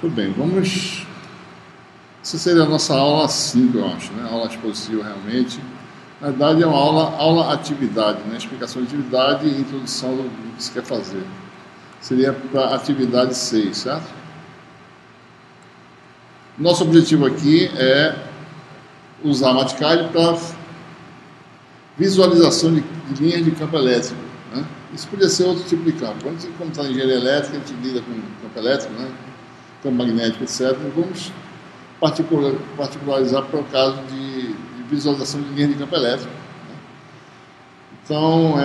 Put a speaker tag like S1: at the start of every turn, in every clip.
S1: Tudo bem, vamos... Essa seria a nossa aula 5, eu acho, né? Aula expositiva realmente. Na verdade é uma aula atividade, né? Explicação de atividade e introdução do que se quer fazer. Seria para atividade 6, certo? Nosso objetivo aqui é usar a Mathcad para visualização de linhas de campo elétrico, né? Isso podia ser outro tipo de campo. Quando como está em engenharia elétrica, a gente lida com campo elétrico, né? Campo magnético, etc. Vamos particularizar para o caso de visualização de linhas de campo elétrico, né? Então,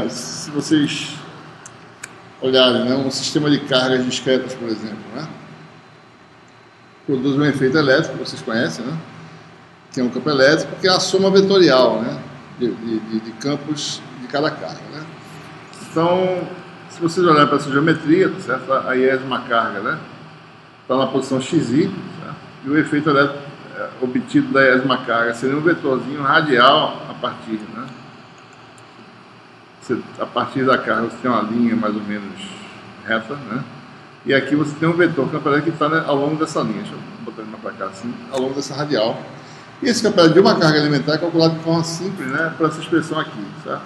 S1: se vocês olharem, né, um sistema de cargas discretas, por exemplo, né, produz um efeito elétrico, vocês conhecem, né, que é um campo elétrico, que é a soma vetorial, né, de campos de cada carga, né. Então, se vocês olharem para essa geometria, certo? A iésima carga, né, está na posição xi, certo? E o efeito elétrico obtido da iésima carga seria um vetorzinho radial a partir, né? A partir da carga você tem uma linha mais ou menos reta, né? E aqui você tem um vetor campo elétrico que está, né, ao longo dessa linha. Deixa eu botar ele para cá assim, ao longo dessa radial. E esse campo elétrico de uma carga elementar é calculado de forma simples, né, por essa expressão aqui, certo?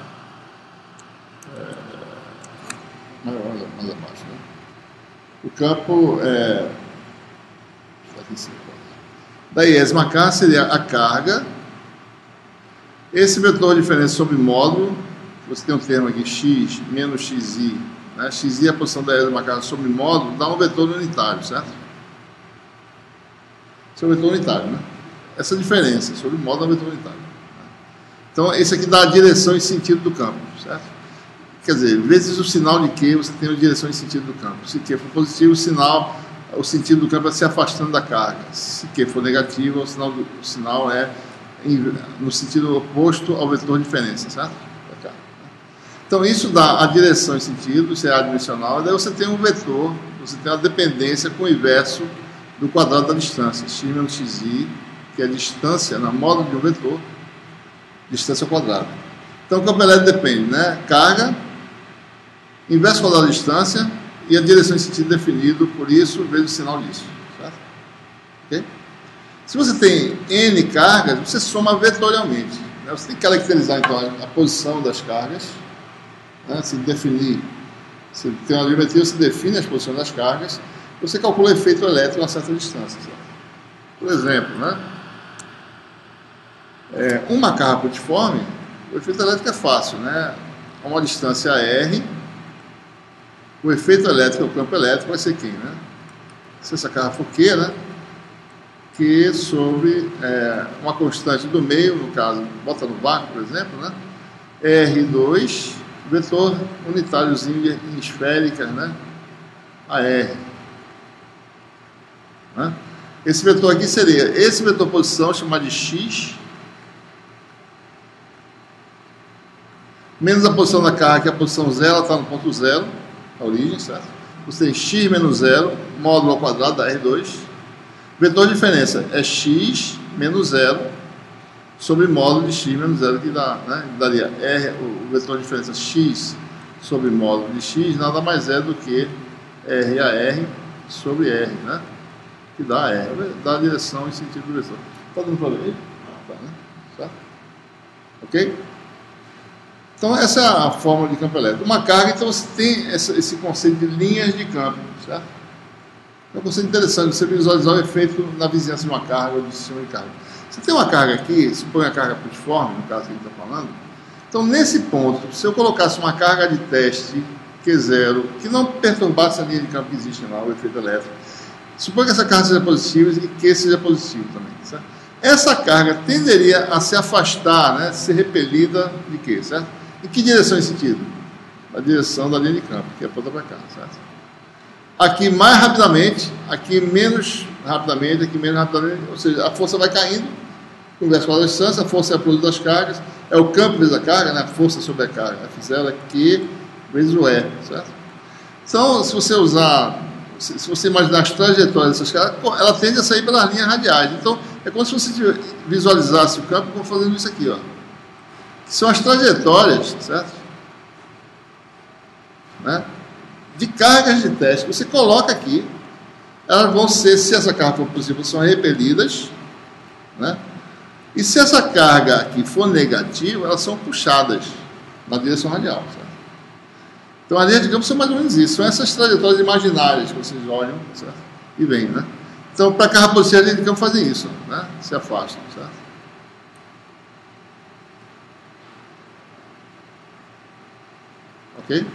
S1: Mais abaixo, né? O campo aqui em cima. Da iésima carga seria a carga. Esse vetor de diferença sobre módulo, você tem um termo aqui, x menos xi, né? Xi é a posição da iésima carga sobre módulo, dá um vetor unitário, certo? Esse é o vetor unitário, né? Essa diferença sobre módulo é um vetor unitário, né? Então, esse aqui dá a direção e sentido do campo, certo? Quer dizer, vezes o sinal de Q, você tem a direção e sentido do campo. Se Q for positivo, o sentido do campo é se afastando da carga. Se Q for negativo, o sinal é no sentido oposto ao vetor de diferença, certo? Então isso dá a direção e sentido, isso é adimensional, e daí você tem um vetor, você tem uma dependência com o inverso do quadrado da distância, x menos xi, que é a distância na módulo de um vetor, distância ao quadrado. Então o campo elétrico depende, né? Carga, inverso quadrado da distância, e a direção e sentido definido por isso vezes o sinal disso, certo? Okay? Se você tem N cargas, você soma vetorialmente, né? Você tem que caracterizar então a posição das cargas, né? Se definir, se tem uma geometria, você define as posições das cargas, você calcula o efeito elétrico a uma certa distância, certo? Por exemplo, né? Uma carga pontiforme, o efeito elétrico é fácil, né? A uma distância R, o efeito elétrico, o campo elétrico, vai ser quem, né? Se essa carga for Q, né? Q sobre uma constante do meio, no caso, bota no vácuo, por exemplo, né? R2, vetor unitáriozinho em esféricas, né? A R. Né? Esse vetor aqui seria, esse vetor posição, chamado de X, menos a posição da carga, que é a posição zero, ela está no ponto zero, a origem, certo? Você tem x menos zero, módulo ao quadrado da R2. Vetor de diferença é x menos zero sobre módulo de x menos zero, que dá, né? Daria R, o vetor de diferença x sobre módulo de x, nada mais é do que R a R sobre R, né? Que dá R, dá a direção e sentido do vetor. Está dando para ver? Tá, né? Certo? Ok? Então, essa é a fórmula de campo elétrico. Uma carga, então, você tem esse conceito de linhas de campo, certo? É um conceito interessante, você visualizar o efeito na vizinhança de uma carga ou de sistema de carga. Você tem uma carga aqui, supõe a carga pontiforme, no caso que a gente está falando. Então, nesse ponto, se eu colocasse uma carga de teste Q0, que não perturbasse a linha de campo que existe lá, o efeito elétrico, supõe que essa carga seja positiva e Q seja positivo também, certo? Essa carga tenderia a se afastar, né, ser repelida de Q, certo? Em que direção e sentido? Na direção da linha de campo, que aponta para cá, certo? Aqui mais rapidamente, aqui menos rapidamente, aqui menos rapidamente, ou seja, a força vai caindo, conversa com a distância, a força é a produto das cargas, é o campo vezes a carga, né? A força sobre a carga, F0 é Q vezes o E, certo? Então, se você usar, se você imaginar as trajetórias dessas cargas, ela tende a sair pelas linhas radiais. Então, é como se você visualizasse o campo como fazendo isso aqui, ó. São as trajetórias, certo? Né? De cargas de teste. Você coloca aqui elas vão ser, se essa carga for positiva, são repelidas, né? E se essa carga aqui for negativa, elas são puxadas na direção radial, certo? Então, a linha de campo são mais ou menos isso. São essas trajetórias imaginárias que vocês olham, certo? E vêm, né? Então, para a carga positiva, a linha de campo fazem isso, né? Se afastam, certo? Ok?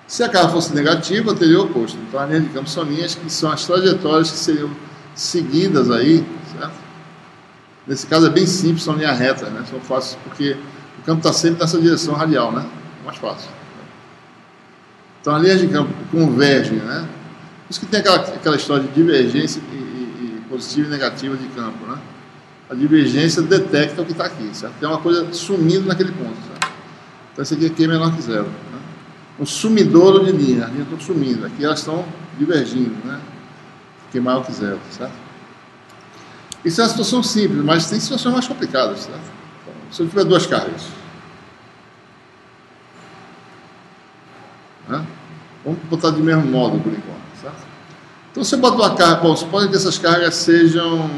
S1: Se a carga fosse negativa, teria o oposto. Então, a linha de campo são linhas que são as trajetórias que seriam seguidas aí, certo? Nesse caso é bem simples, são linhas retas, né? São fáceis porque o campo está sempre nessa direção radial, né? É mais fácil. Então, as linhas de campo convergem, né? Por isso que tem aquela história de divergência e positiva e negativa de campo, né? A divergência detecta o que está aqui, certo? Tem uma coisa sumindo naquele ponto, certo? Então, esse aqui é menor que zero, né? Um sumidouro de linha, as linhas estão sumindo, aqui elas estão divergindo, né? Que é maior que zero, certo? Isso é uma situação simples, mas tem situações mais complicadas, certo? Então, se eu tiver duas cargas, né? Vamos botar de mesmo modo por enquanto, certo? Então, se eu boto uma carga, bom, suponha que essas cargas sejam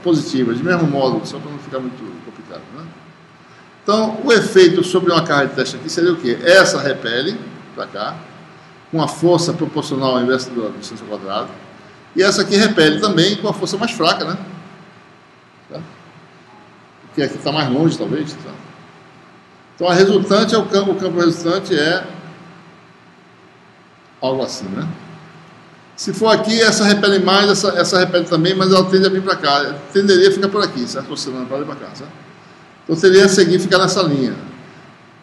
S1: positivas, de mesmo modo, só para não ficar muito complicado, né? Então, o efeito sobre uma carga de teste aqui seria o quê? Essa repele para cá, com a força proporcional ao inverso da distância ao quadrado, e essa aqui repele também com a força mais fraca, né? Tá? Porque aqui está mais longe, talvez. Tá? Então, a resultante é o campo resultante é algo assim, né? Se for aqui, essa repele mais, essa repele também, mas ela tende a vir para cá. Tenderia a ficar por aqui, certo? Oscilando para lá e para cá, certo? Então, teria a seguir ficar nessa linha.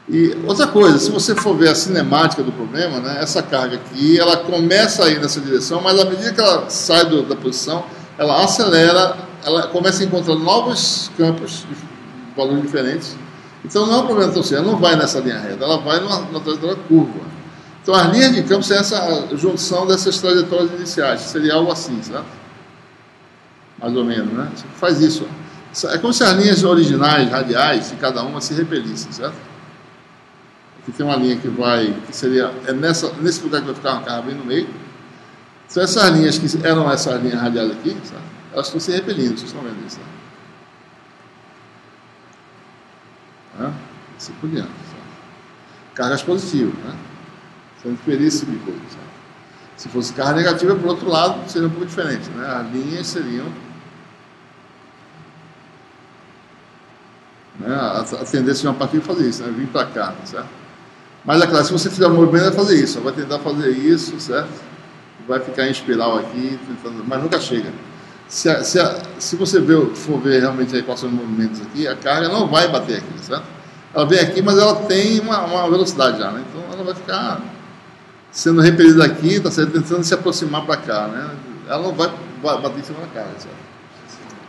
S1: E outra coisa, se você for ver a cinemática do problema, né, essa carga aqui, ela começa a ir nessa direção, mas à medida que ela sai da posição, ela acelera, ela começa a encontrar novos campos de valores diferentes. Então, não é um problema tão sério, ela não vai nessa linha reta, ela vai numa trajetória curva. Então, as linhas de campo são essa junção dessas trajetórias iniciais, seria algo assim, certo? Mais ou menos, né? Você faz isso. É como se as linhas originais, radiais, de cada uma se repelissem, certo? Aqui tem uma linha que vai, que seria, nesse lugar que vai ficar uma carga bem no meio. Então, essas linhas que eram essas linhas radiais aqui, certo? Elas estão se repelindo, vocês estão vendo isso, né? Assim por diante, certo? Cargas positivas, né? Você não teria esse tipo de coisa, certo? Se fosse carga negativa, por outro lado, seria um pouco diferente, né? As linhas seriam... Né? A tendência de uma partida é fazer isso, né? Vir para cá, certo? Mas é claro, se você fizer um movimento, vai fazer isso, vai tentar fazer isso, certo? Vai ficar em espiral aqui, tentando, mas nunca chega. Se você for ver realmente a equação de movimentos aqui, a carga não vai bater aqui, certo? Ela vem aqui, mas ela tem uma velocidade já, né? Então ela vai ficar sendo repelida aqui, tá certo? Tentando se aproximar para cá, né? Ela não vai bater em cima da carga, certo?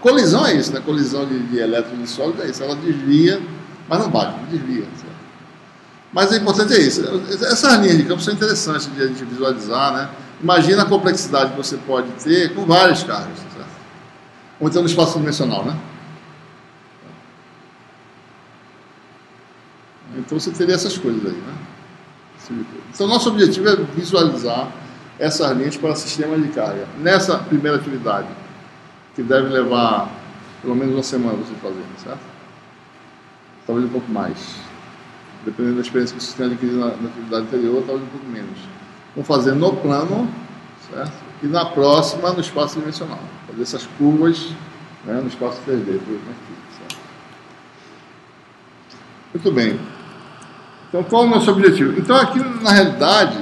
S1: Colisão é isso, né? Colisão de elétron de sólido é isso. Ela desvia, mas não bate, desvia, certo? Mas o importante é isso. Essas linhas de campo são interessantes de a gente visualizar, né? Imagina a complexidade que você pode ter com várias cargas, certo? Ou então no espaço dimensional, né? Então você teria essas coisas aí, né? Então nosso objetivo é visualizar essas linhas para sistemas de carga. Nessa primeira atividade, que deve levar pelo menos uma semana você fazendo, certo? Talvez um pouco mais. Dependendo da experiência que você tenha adquirido na atividade anterior, talvez um pouco menos. Vamos fazer no plano, certo? E na próxima, no espaço dimensional. Fazer essas curvas, né, no espaço 3D. Certo? Muito bem. Então, qual é o nosso objetivo? Então, aqui, na realidade,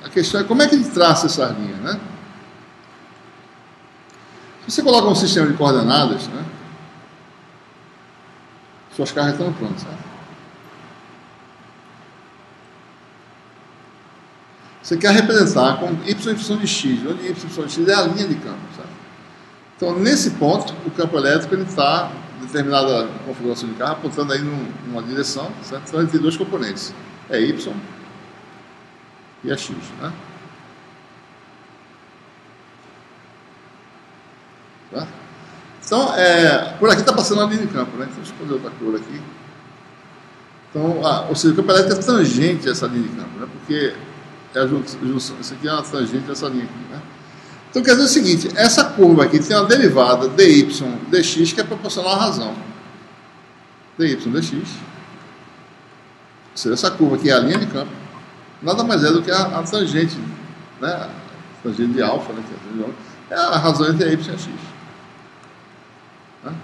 S1: a questão é como é que ele traça essas linhas, né? Se você coloca um sistema de coordenadas, né, suas cargas estão prontas, certo? Você quer representar com y em função de x, onde y em função de x é a linha de campo, certo? Então, nesse ponto, o campo elétrico está determinada configuração de carro, apontando aí numa direção, certo? Então, ele tem dois componentes, é y e a x, né? Tá? Então, por aqui está passando a linha de campo, né? Então, deixa eu fazer outra cor aqui. Então, ou seja, o campo elétrico é tangente a essa linha de campo, né? Porque é a junção, isso aqui é uma tangente a essa linha aqui, né? Então, quer dizer o seguinte, essa curva aqui tem uma derivada dy dx que é proporcional à razão. Dy dx, ou seja, essa curva aqui é a linha de campo, nada mais é do que a tangente, né? A tangente de alfa, né? É a razão entre y e x. Né?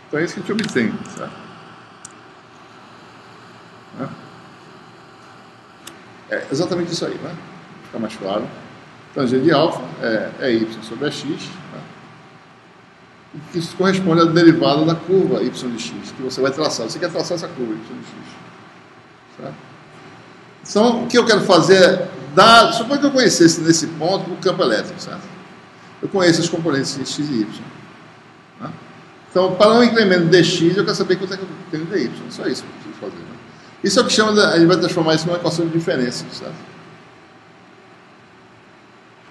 S1: Então é isso que a gente obtém, certo? Né? É exatamente isso aí, né? Fica mais claro. Tangente de alfa é y sobre a x, né? Que isso corresponde à derivada da curva y de x, que você vai traçar. Você quer traçar essa curva y de x. Certo? Então, o que eu quero fazer é dar... Suponha que eu conhecesse nesse ponto o campo elétrico, certo? Eu conheço as componentes x e y. Né? Então, para um incremento dx, eu quero saber quanto é que eu tenho de dy. Só isso que eu preciso fazer. Né? Isso é o que chama a gente vai transformar isso numa equação de diferença, certo?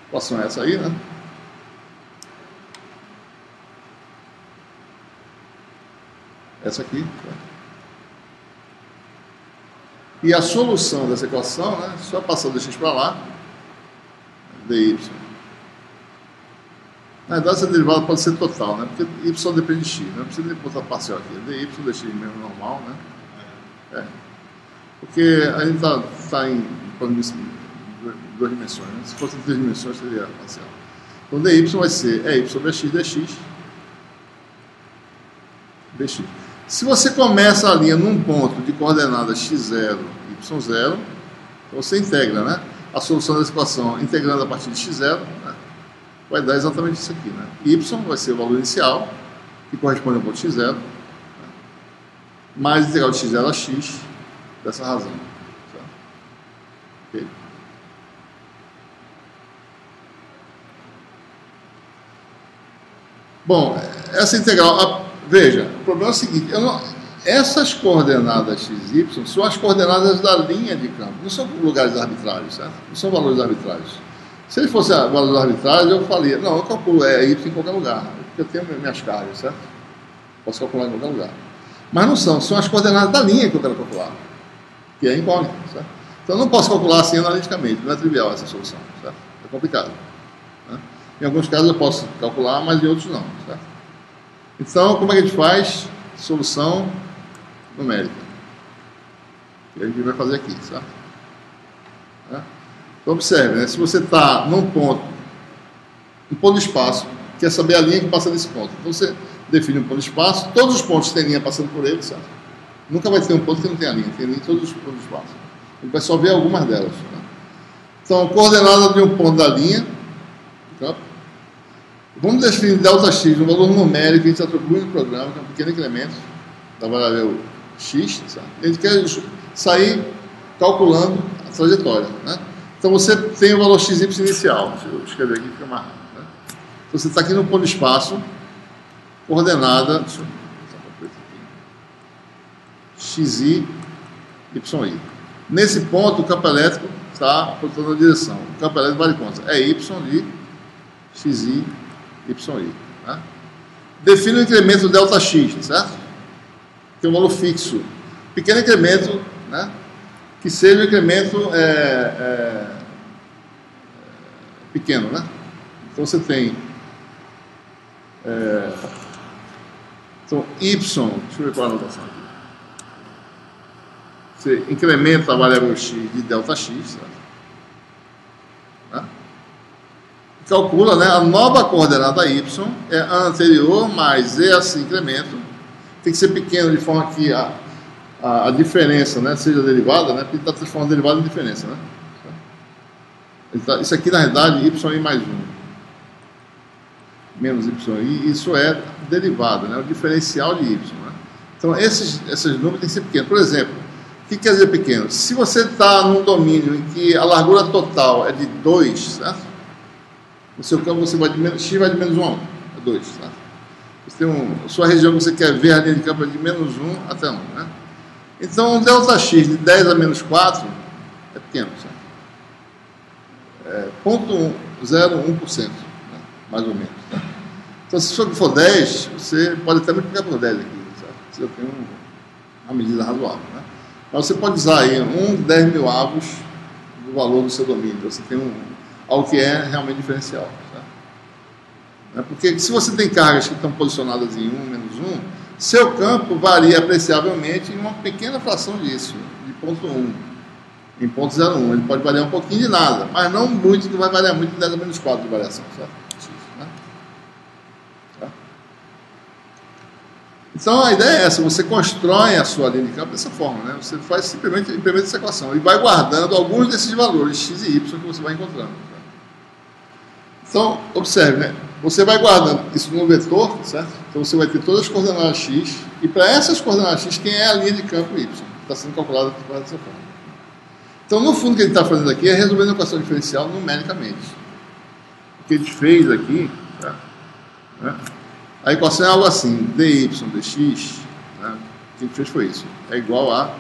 S1: A equação é essa aí, né? Essa aqui. Certo? E a solução dessa equação, né? Só passar do x para lá, dy. Na verdade, essa derivada pode ser total, né? Porque y depende de x, né? Não precisa nem botar parcial aqui. Dy dx mesmo normal, né? Porque a gente está em duas dimensões, né? Se fosse em 3 dimensões, seria parcial. Então, dy vai ser y sobre x dx. Se você começa a linha num ponto de coordenadas x0 e y0, então você integra, né? A solução dessa equação integrando a partir de x0, né? Vai dar exatamente isso aqui, né? Y vai ser o valor inicial, que corresponde ao ponto x0, né? Mais integral de x0 a x, dessa razão. Certo? Okay. Bom, essa integral... Veja, o problema é o seguinte, essas coordenadas x e y são as coordenadas da linha de campo, não são lugares arbitrários, certo? Não são valores arbitrários. Se ele fosse valores arbitrários, eu falaria, não, eu calculo y em qualquer lugar, porque eu tenho minhas cargas, certo? Posso calcular em qualquer lugar. Mas não são as coordenadas da linha que eu quero calcular, que é incógnita, certo? Então eu não posso calcular assim analiticamente, não é trivial essa solução, certo? É complicado. Né? Em alguns casos eu posso calcular, mas em outros não, certo? Então, como é que a gente faz? Solução numérica. Que a gente vai fazer aqui, certo? Então, observe, né? Se você está num ponto de espaço, quer saber a linha que passa nesse ponto. Então, você define um ponto de espaço, todos os pontos têm linha passando por ele, certo? Nunca vai ter um ponto que não tenha linha, tem linha em todos os pontos de espaço. A gente vai só ver algumas delas. Né? Então, coordenada de um ponto da linha, então, vamos definir ΔX, um valor numérico que a gente atribui no programa, que é um pequeno incremento da variável x. Sabe? A gente quer sair calculando a trajetória. Né? Então você tem o valor xy inicial. Deixa eu escrever aqui, fica mais rápido. Né? Então você está aqui no ponto de espaço, coordenada, deixa eu xy, y. Nesse ponto, o campo elétrico está apontando a direção. O campo elétrico vale quanto? É y de xy. YI. Né? Define o incremento ΔX, certo? Tem um valor fixo. Pequeno incremento, né? Que seja um incremento pequeno, né? Então você tem então Y, deixa eu ver qual é a anotação aqui. Você incrementa a variável x de ΔX, certo? Né? Calcula, né, a nova coordenada y é a anterior mais esse incremento. Tem que ser pequeno de forma que a diferença, né, seja derivada, né, porque ele está transformando derivada em diferença. Né? Isso aqui, na realidade, y mais 1. Menos y. Isso é derivada, né, o diferencial de y. Né? Então, esses números têm que ser pequenos. Por exemplo, o que quer dizer pequeno? Se você está num domínio em que a largura total é de 2, certo? No seu campo, você vai de menos, x vai de menos 1 a 1, é 2, tá? Você tem a sua região que você quer ver, a linha de campo é de menos 1 até 1, né? Então, um ΔX de 10 a menos 4 é pequeno, certo? É 0,01%, né? Mais ou menos, tá? Então, se for 10, você pode até multiplicar por 10 aqui, certo? Você tem uma medida razoável, né? Mas você pode usar aí 10 mil avos do valor do seu domínio. Você tem algo que é realmente diferencial. Tá? Porque se você tem cargas que estão posicionadas em 1, -1, seu campo varia apreciavelmente em uma pequena fração disso, de ponto 1, em ponto 0,1. Ele pode variar um pouquinho de nada, mas não muito, que vai variar muito, 10 a menos 4 de variação. Certo? Então a ideia é essa, você constrói a sua linha de campo dessa forma, né? Você faz simplesmente implementa essa equação e vai guardando alguns desses valores x e y que você vai encontrando. Tá? Então, observe, né? Você vai guardando isso no vetor, certo? Então você vai ter todas as coordenadas x, e para essas coordenadas x, quem é a linha de campo y, que está sendo calculada dessa forma. Então, no fundo, o que ele está fazendo aqui é resolvendo a equação diferencial numericamente. O que ele fez aqui, tá? A equação é algo assim, dy dx, né? O que ele fez foi isso, é igual a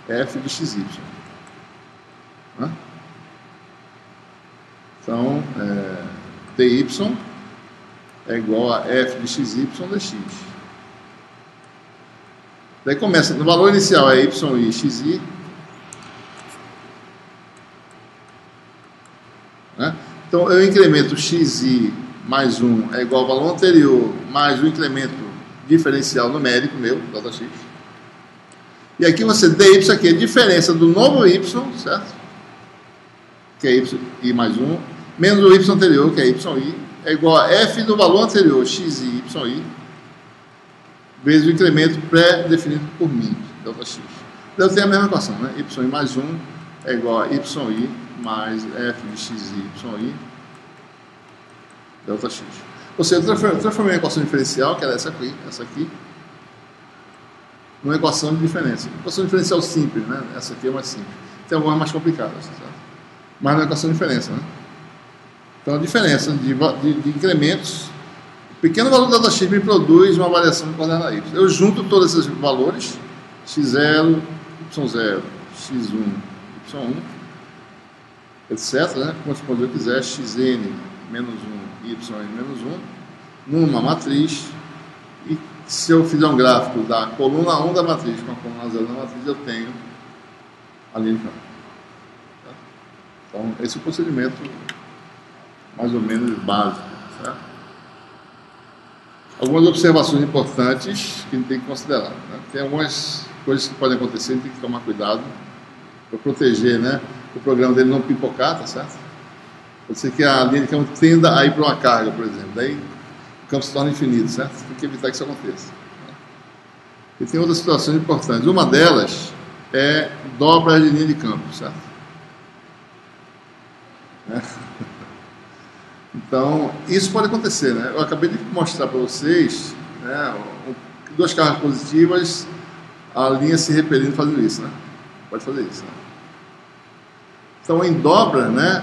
S1: f de xy. Né? Então, dy é igual a f de xy dx. Daí começa, no valor inicial é y e xi, né? Então eu incremento xi mais 1 é igual ao valor anterior, mais o incremento diferencial numérico meu, Δx. E aqui você, dy aqui é a diferença do novo y, certo? Que é y mais 1, menos o y anterior, que é yi, é igual a f do valor anterior, xi, yi, vezes o incremento pré-definido por mim, Δx. Eu tenho a mesma equação, né? Y mais 1 é igual a yi mais f de xi, yi, Δx. Ou seja, eu transformei a equação diferencial, que era essa aqui, numa equação de diferença. Equação diferencial simples, né? Essa aqui é mais simples. Tem algumas mais complicadas, certo? Mas não é equação de diferença, né? Então a diferença de incrementos, o pequeno valor da Δx me produz uma variação de coordenada y. Eu junto todos esses valores, x0, y0, x1, y1, etc., né? Quando eu quiser, xn menos 1, yn menos 1, numa matriz, e se eu fizer um gráfico da coluna 1 da matriz com a coluna 0 da matriz, eu tenho a linha de campo. Tá? Então, esse é o procedimento mais ou menos básico. Certo? Algumas observações importantes que a gente tem que considerar. Né? Tem algumas coisas que podem acontecer, a gente tem que tomar cuidado para proteger, né, o programa dele não pipocar, tá certo? Pode ser que a linha de campo tenda a ir para uma carga, por exemplo. Daí o campo se torna infinito, certo? Tem que evitar que isso aconteça. E tem outras situações importantes. Uma delas é dobra de linha de campo, certo? Então, isso pode acontecer, né? Eu acabei de mostrar para vocês, né, duas cargas positivas, a linha se repelindo fazendo isso, né? Pode fazer isso, né? Então, em dobra, né?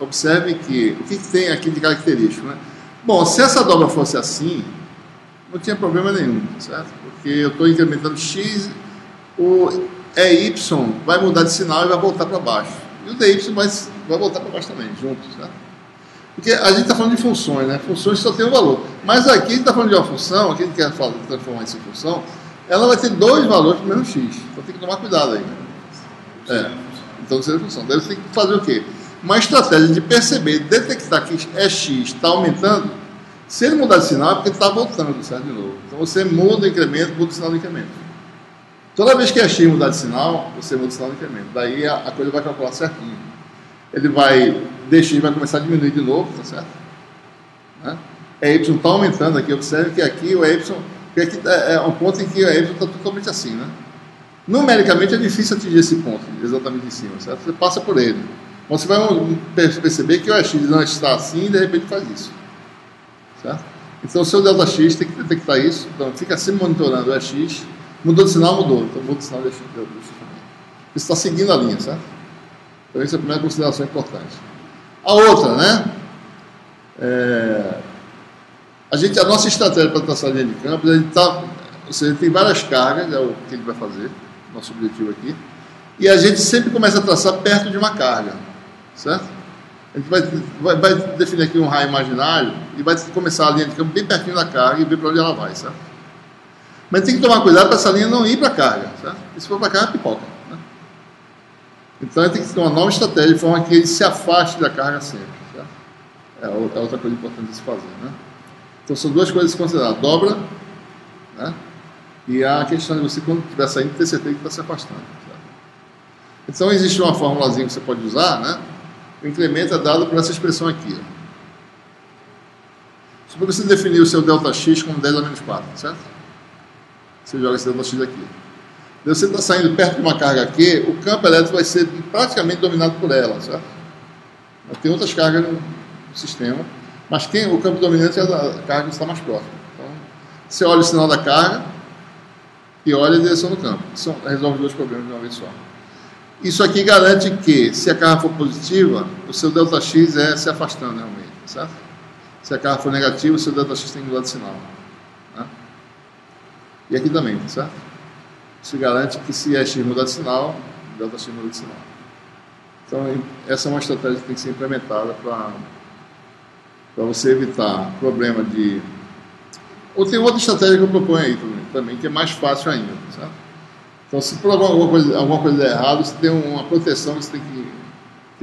S1: Observe que o que tem aqui de característico, né? Bom, se essa dobra fosse assim, não tinha problema nenhum, certo? Porque eu estou incrementando x, o EY vai mudar de sinal e vai voltar para baixo. E o DY vai voltar para baixo também, juntos, certo? Porque a gente está falando de funções, né? Funções só tem um valor. Mas aqui a gente está falando de uma função, aqui a gente quer transformar isso em função, ela vai ter dois valores para o mesmo x. Então tem que tomar cuidado aí, né? Então seria função. Daí você tem que fazer o quê? Uma estratégia de perceber, detectar que x está aumentando. Se ele mudar de sinal é porque ele está voltando, certo? De novo. Então você muda o incremento, muda o sinal do incremento. Toda vez que x mudar de sinal, você muda o sinal do incremento. Daí a coisa vai calcular certinho. Ele vai, dx vai começar a diminuir de novo, tá certo? Né? Y está aumentando aqui. Observe que aqui o y, porque aqui é um ponto em que o y está totalmente assim, né? Numericamente é difícil atingir esse ponto, exatamente em cima, certo? Você passa por ele. Você vai perceber que o x não está assim e de repente faz isso. Certo? Então o seu Δx tem que detectar isso. Então fica sempre monitorando o x. Mudou de sinal, mudou. Então muda o sinal do x também. Você está seguindo a linha, certo? Então essa é a primeira consideração importante. A outra, né? A nossa estratégia para traçar a linha de campo, ou seja, tem várias cargas, é o que ele vai fazer, nosso objetivo aqui. E a gente sempre começa a traçar perto de uma carga, certo? A gente vai definir aqui um raio imaginário e vai começar a linha de campo bem pertinho da carga e ver para onde ela vai, certo? Mas tem que tomar cuidado para essa linha não ir para a carga, certo? E se for para a carga, pipoca, né? Então ele tem que ter uma nova estratégia de forma que ele se afaste da carga sempre. Certo? É outra coisa importante de se fazer. Né? Então são duas coisas a se considerar: dobra, né? E a questão de você, quando estiver saindo, ter certeza que está se afastando. Certo? Então existe uma formulazinha que você pode usar, né? O incremento é dado por essa expressão aqui. Ó. Só para você definir o seu ΔX como 10 a menos 4, certo? Você joga esse ΔX aqui. Você está saindo perto de uma carga Q, o campo elétrico vai ser praticamente dominado por ela, certo? Mas tem outras cargas no sistema, mas o campo dominante é a carga que está mais próxima. Então, você olha o sinal da carga e olha a direção do campo. Isso resolve dois problemas de uma vez só. Isso aqui garante que, se a carga for positiva, o seu ΔX é se afastando realmente, certo? Se a carga for negativa, o seu ΔX tem que mudar de sinal. Né? E aqui também, certo? Isso garante que, se X mudar de sinal, o ΔX muda de sinal. Então, essa é uma estratégia que tem que ser implementada para você evitar problema de... Ou tem outra estratégia que eu proponho aí também, que é mais fácil ainda, certo? Então, se por alguma coisa der errado, você tem uma proteção que você tem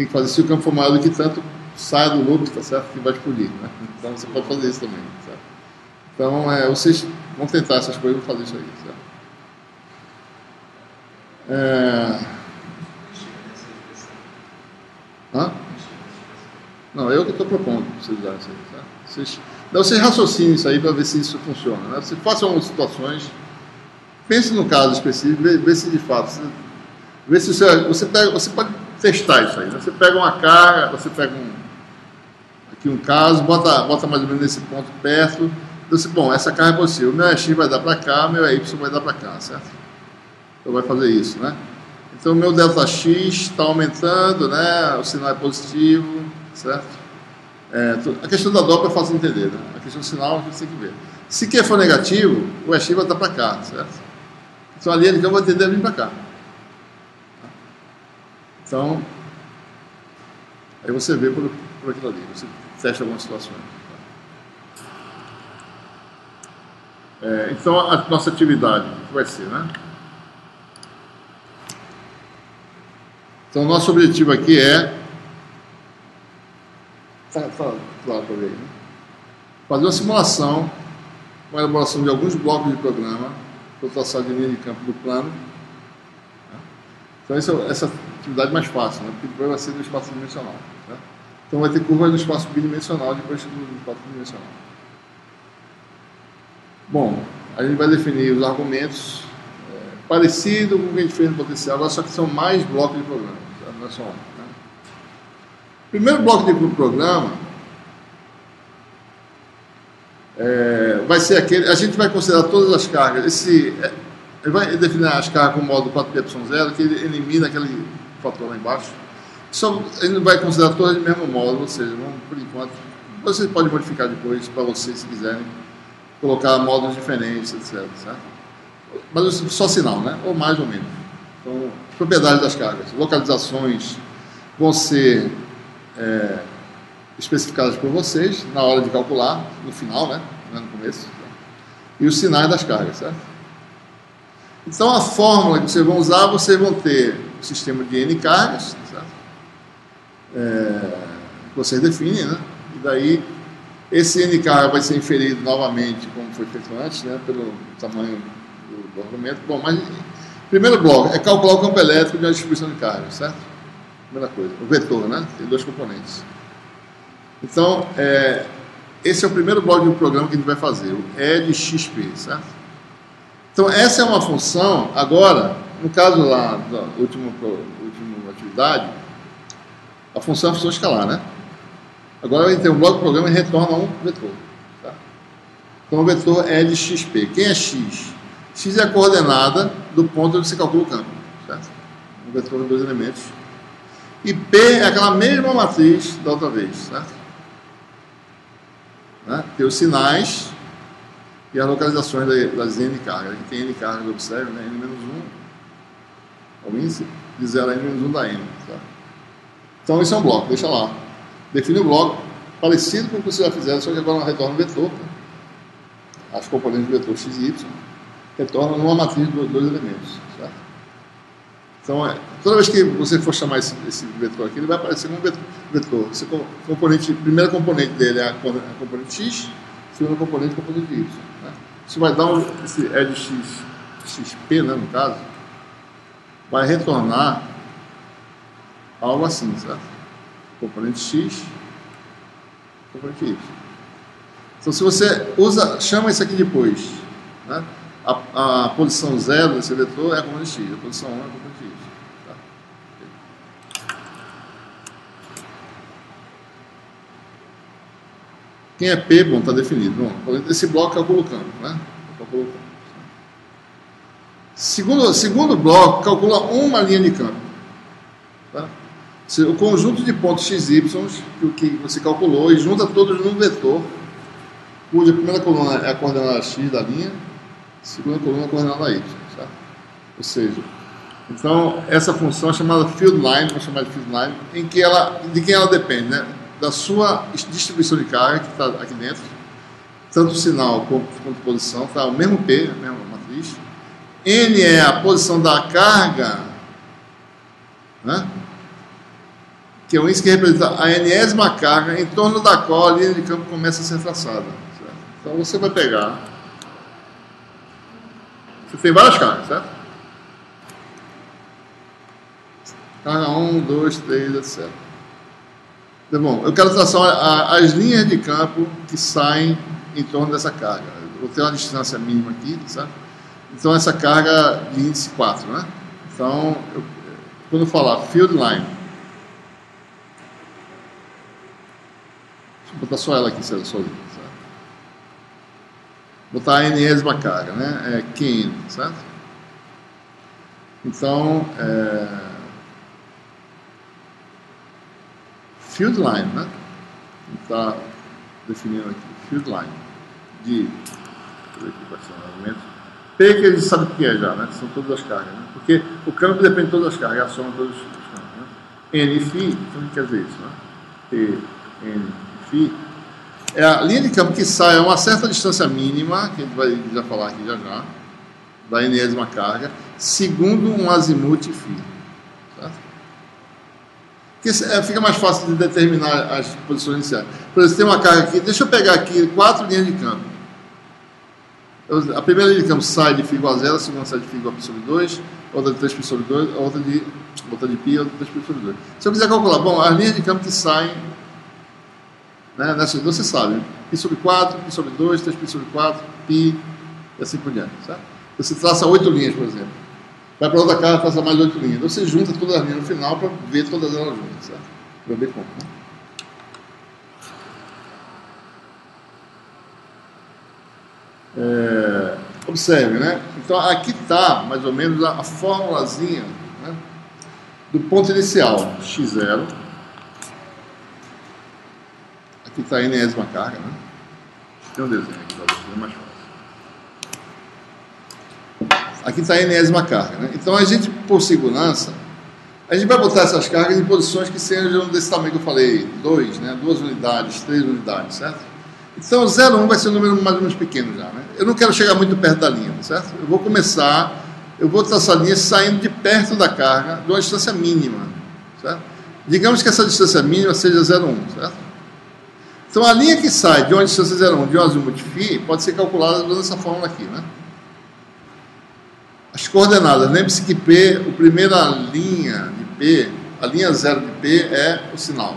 S1: que fazer. Se o campo for maior do que tanto, sai do loop, tá certo? Que vai explodir, né? Então, você pode fazer isso também, certo? Então, vocês vão tentar essas coisas e fazer isso aí, certo? Não, eu que estou propondo para vocês usarem isso aí, certo? Vocês raciocinem isso aí para ver se isso funciona, né? Você faça algumas situações, pense no caso específico, vê se de fato, vê se você pode testar isso aí, né? Você pega uma carga, você pega aqui um caso, bota mais ou menos nesse ponto perto, bom, essa carga é possível, meu X vai dar para cá, meu Y vai dar para cá, certo? Então vai fazer isso, né? Então o meu ΔX está aumentando, né? O sinal é positivo, certo? A questão da dobra é fácil de entender, né? A questão do sinal a gente tem que ver. Se Q for negativo, o X vai estar para cá, certo? Então a linha de campo vai tender a vir para cá. Então, aí você vê por aquilo ali, você testa algumas situações. Então a nossa atividade vai ser, né? Então o nosso objetivo aqui é claro para ver, né? Fazer uma simulação, uma elaboração de alguns blocos de programa para o traçado de linha de campo do plano. Então essa atividade mais fácil, né? Porque depois vai ser no espaço dimensional. Né? Então vai ter curvas no espaço bidimensional depois no espaço dimensional. Bom, a gente vai definir os argumentos parecido com o que a gente fez no potencial, agora só que são mais blocos de programa, não é só um. Né? O primeiro bloco de programa vai ser aquele, a gente vai considerar todas as cargas, ele vai definir as cargas com o módulo 4πy0, que ele elimina aquele fator lá embaixo, ele não vai considerar todas do mesmo módulo, ou seja, por enquanto, você pode modificar depois para vocês, se quiserem, colocar módulos diferentes, etc. Certo? Mas só sinal, né? Ou mais ou menos. Então, propriedades das cargas, localizações vão ser especificadas por vocês na hora de calcular, no final, né? Não é no começo. Tá? E os sinais das cargas, certo? Então, a fórmula que vocês vão usar, vocês vão ter o sistema de N cargas, certo? Que vocês definem, né? E daí, esse N carga vai ser inferido novamente, como foi feito antes, né? Pelo tamanho do argumento. Bom, mas primeiro bloco é calcular o campo elétrico de uma distribuição de cargas, certo? Primeira coisa, o vetor, né? Tem dois componentes. Então, esse é o primeiro bloco do programa que a gente vai fazer, o E de XP, certo? Então, essa é uma função, agora, no caso lá da última atividade, a função é a função escalar, né? Agora ele tem um bloco de programa e retorna um vetor. Tá? Então o vetor é de XP. Quem é X? X é a coordenada do ponto onde você calcula o campo. Certo? Um vetor de dois elementos. E P é aquela mesma matriz da outra vez. Certo? Né? Tem os sinais e as localizações das N cargas. Aqui tem N cargas, observe, né? N-1, o índice de 0 a N-1 da N. Certo? Então isso é um bloco, deixa lá. Define o bloco parecido com o que você já fizeram, só que agora retorna um vetor. Tá? As componentes do vetor x e y retornam numa matriz de dois elementos. Certo? Então, toda vez que você for chamar esse vetor aqui, ele vai aparecer como vetor. Esse componente, o primeiro componente dele é a componente x, o segundo componente é a componente y. Né? Isso vai dar esse é de xp, né, no caso, vai retornar algo assim, certo? Componente x, componente y. Então, se você chama isso aqui depois, né? A posição 0 desse vetor é a componente x, a posição 1 é a componente y. Tá? Quem é P, bom, está definido. Bom, esse bloco calcula o campo, né? Calcula o campo. Segundo bloco, calcula uma linha de campo. Tá? O conjunto de pontos x, y que você calculou e junta todos num vetor, cuja primeira coluna é a coordenada x da linha, a segunda coluna é a coordenada y. Certo? Ou seja, então essa função é chamada field line, vamos chamar de field line, de quem ela depende, né? Da sua distribuição de carga que está aqui dentro, tanto o sinal quanto a posição, está o mesmo P, a mesma matriz. N é a posição da carga, né? Que é o índice que representa a enésima carga em torno da qual a linha de campo começa a ser traçada. Certo? Então você vai pegar, você tem várias cargas, certo? Carga 1, 2, 3, etc. Tá bom, eu quero traçar as linhas de campo que saem em torno dessa carga. Eu vou ter uma distância mínima aqui, certo? Então essa carga de índice 4, né? Então, quando eu falar field line, deixa eu botar só ela aqui, sozinha, certo? Botar a enésima carga, né? É QN, certo? Então, field line, né? Está definindo aqui, field line de, deixa eu ver aqui quais são os argumentos. P que a gente sabe o que é já, né? São todas as cargas, né? Porque o campo depende de todas as cargas, é a soma de todos os campos, né? N e φ, então o que quer dizer isso, né? P, N e φ é a linha de campo que sai a uma certa distância mínima, que a gente vai já falar aqui já, da enésima carga, segundo um azimuth φ, certo? Porque fica mais fácil de determinar as posições iniciais. Por exemplo, tem uma carga aqui, deixa eu pegar aqui 4 linhas de campo. A primeira linha de campo sai de φ igual a 0, a segunda sai de φ igual a π sobre 2, outra de 3π sobre 2, outra de π, outra de 3π sobre 2. Se eu quiser calcular, bom, as linhas de campo que saem, né, nessas duas você sabe, π sobre 4, π sobre 2, 3π sobre 4, π, e assim por diante, certo? Você traça 8 linhas, por exemplo. Vai para outra carga, traça mais 8 linhas. Então você junta todas as linhas no final para ver todas elas juntas, certo? Para ver como, né? Observe, né? Então aqui está mais ou menos a formulazinha, né, do ponto inicial, x0. Aqui está a enésima carga, né? Tem um desenho aqui para ver, é mais fácil. Aqui está a enésima carga, né? Então a gente, por segurança, a gente vai botar essas cargas em posições que sejam desse tamanho que eu falei, 2, né? 2 unidades, 3 unidades, certo? Então, o 0,1 vai ser um número mais ou menos pequeno já, né? Eu não quero chegar muito perto da linha, certo? Eu vou traçar a linha saindo de perto da carga, de uma distância mínima, certo? Digamos que essa distância mínima seja 0,1, certo? Então, a linha que sai de uma distância 0,1 de um azimuth φ pode ser calculada usando essa fórmula aqui, né? As coordenadas, lembre-se que P, a primeira linha de P, a linha 0 de P é o sinal.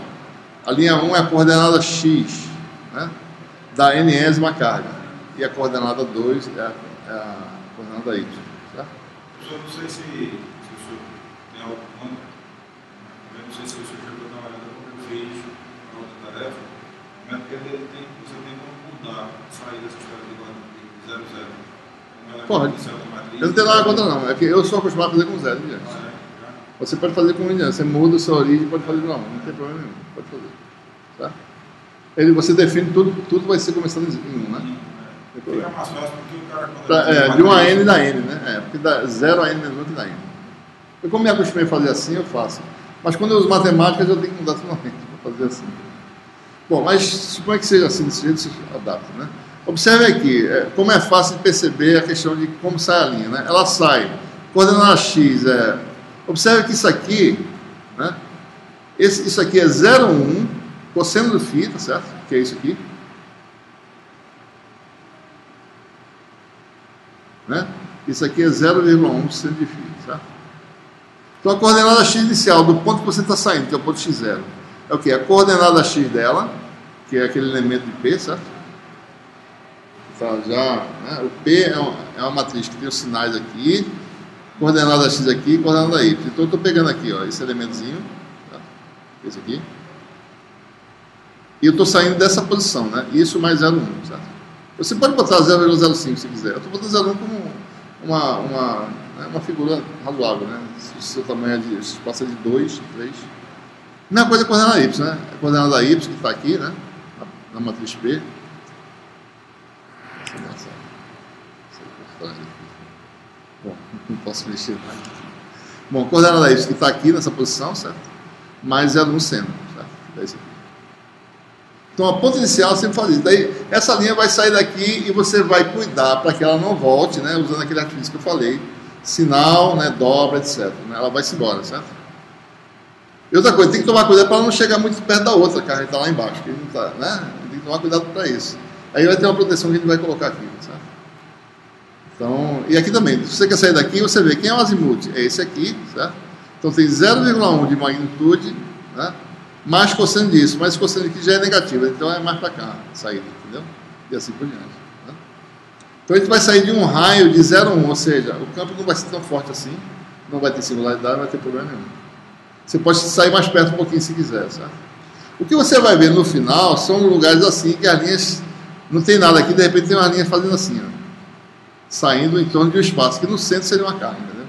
S1: A linha 1 é a coordenada x, né, da enésima carga. E a coordenada 2 é a coordenada y. Certo?
S2: Eu não sei se o senhor tem alguma. Eu não sei se o senhor chegou a dar uma olhada como ele fez na outra tarefa. Mas porque você tem como mudar, sair dessa história de 0,0.
S1: Pode. Eu não tenho nada contra, não. É que eu sou acostumado a fazer com 0 em diante. Você pode fazer com 1 em diante. Você muda a sua origem e pode fazer com 1. Não tem problema nenhum. Pode fazer. Certo? Você define tudo vai ser começando em 1, né?
S2: Fica mais fácil porque o cara...
S1: de 1 a n dá n, né? Porque dá 0 a n menos 1 que dá n. Eu, como me acostumei a fazer assim, eu faço. Mas quando eu uso matemáticas, eu tenho que mudar totalmente para fazer assim. Bom, mas suponha que seja assim, desse jeito se adapta, né? Observe aqui, como é fácil de perceber a questão de como sai a linha, né? Ela sai, coordenada x é Observe que isso aqui, né? Isso aqui é 0,1 cosseno do φ, tá certo? Que é isso aqui. Né? Isso aqui é 0,1 cosseno de φ, certo? Então a coordenada x inicial do ponto que você está saindo, que é o ponto x0, é o que? A coordenada x dela, que é aquele elemento de P, certo? Então, né? O P é uma matriz que tem os sinais aqui, coordenada x aqui e coordenada y. Então eu estou pegando aqui, ó, esse elementozinho, tá? Esse aqui, e eu estou saindo dessa posição, né? Isso mais 0,1, certo? Você pode botar 0,05 se quiser. Eu estou botando 0,1 como uma figura razoável, né? Se o seu tamanho é de, se passa de 2, 3. Não é coisa da coordenada y, né? A coordenada y que está aqui, né? Na matriz P. Bom, não posso mexer mais. Bom, a coordenada y que está aqui nessa posição, certo? Mais 0,1 seno, certo? É isso aqui. Então a ponta inicial sempre faz isso. Daí essa linha vai sair daqui e você vai cuidar para que ela não volte, né? Usando aquele artifício que eu falei. Sinal, né? Dobra, etc. Né? Ela vai-se embora, certo? E outra coisa, tem que tomar cuidado para ela não chegar muito perto da outra, que a gente está lá embaixo. Que não tá, né? Tem que tomar cuidado para isso. Aí vai ter uma proteção que a gente vai colocar aqui, certo? Então, e aqui também, se você quer sair daqui, você vê quem é o azimuth? É esse aqui, certo? Então tem 0,1 de magnitude, né? Mais cosseno disso, mas esse cosseno aqui já é negativo, então é mais para cá a saída, entendeu? E assim por diante. Né? Então a gente vai sair de um raio de 0,1, ou seja, o campo não vai ser tão forte assim, não vai ter singularidade, não vai ter problema nenhum. Você pode sair mais perto um pouquinho se quiser, certo? O que você vai ver no final são lugares assim que as linhas, não tem nada aqui, de repente tem uma linha fazendo assim, ó, saindo em torno de um espaço, que no centro seria uma carga, entendeu?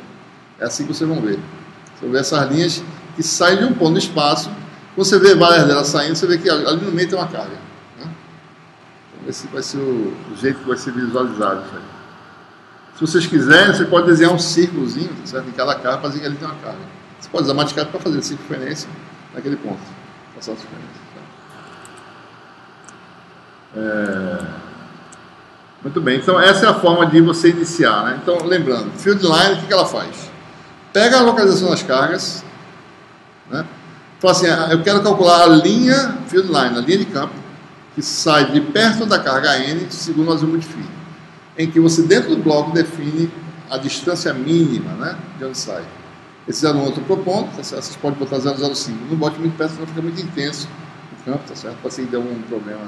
S1: É assim que vocês vão ver. Você vai ver essas linhas que saem de um ponto do espaço. Você vê várias delas saindo, você vê que ali no meio tem uma carga. Né? Então esse vai ser o jeito que vai ser visualizado isso aí. Se vocês quiserem, você pode desenhar um círculozinho, certo? Em cada carga, para dizer que ali tem uma carga. Você pode usar maticado para fazer circunferência naquele ponto. Passar a circunferência. Muito bem, então essa é a forma de você iniciar, né? Então, lembrando, field line, o que ela faz? Pega a localização das cargas, né? Fala assim, eu quero calcular a linha field line, a linha de campo, que sai de perto da carga N, segundo o azimuth φ, em que você dentro do bloco define a distância mínima, né, de onde sai. Esse 0,1 eu estou propondo, tá certo? Vocês podem botar 0,05, não bote muito perto, senão fica muito intenso o campo, tá certo? Para se der um problema.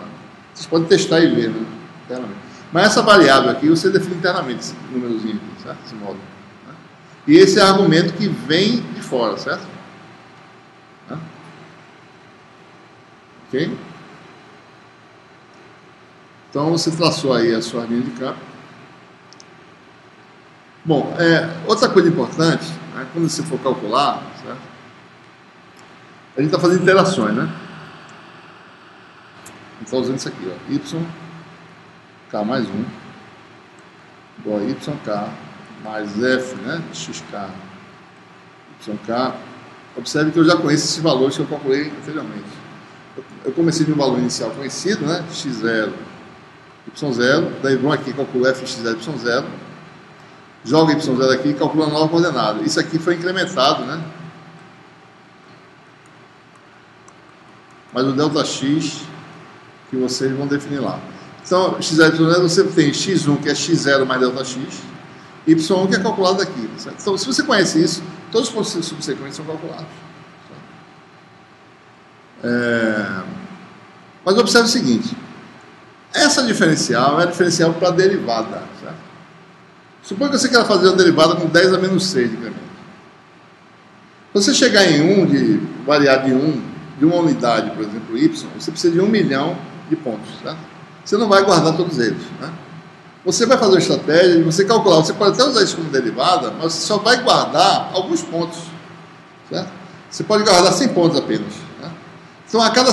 S1: Vocês podem testar e ver, né, internamente. Mas essa variável aqui, você define internamente esse númerozinho aqui, certo? Esse módulo. Né? E esse é o argumento que vem de fora, certo? Ok? Então você traçou aí a sua linha de campo. Bom, outra coisa importante, né, quando você for calcular, certo? A gente está fazendo interações, né? A gente está usando isso aqui, ó, y, k mais 1, igual a yk mais f, né, xk, yk. Observe que eu já conheço esses valores que eu calculei anteriormente. Eu comecei de um valor inicial conhecido, né, x0, y0, daí vou aqui, calculo fx0, y0, joga y0 aqui e calcula a nova coordenada. Isso aqui foi incrementado, né? Mas o ΔX que vocês vão definir lá. Então, x0 y0, você tem x1, que é x0 mais ΔX, y1, que é calculado aqui. Certo? Então, se você conhece isso, todos os pontos subsequentes são calculados. Mas observe o seguinte, essa diferencial é a diferencial para a derivada, certo? Suponha que você queira fazer uma derivada com 10 a menos 6 de incremento. Se você chegar em 1, de variar de 1, de uma unidade, por exemplo, y, você precisa de 1 milhão de pontos, certo? Você não vai guardar todos eles, né? Você vai fazer uma estratégia de você calcular, você pode até usar isso como derivada, mas você só vai guardar alguns pontos, certo? Você pode guardar 100 pontos apenas, né? Então, a cada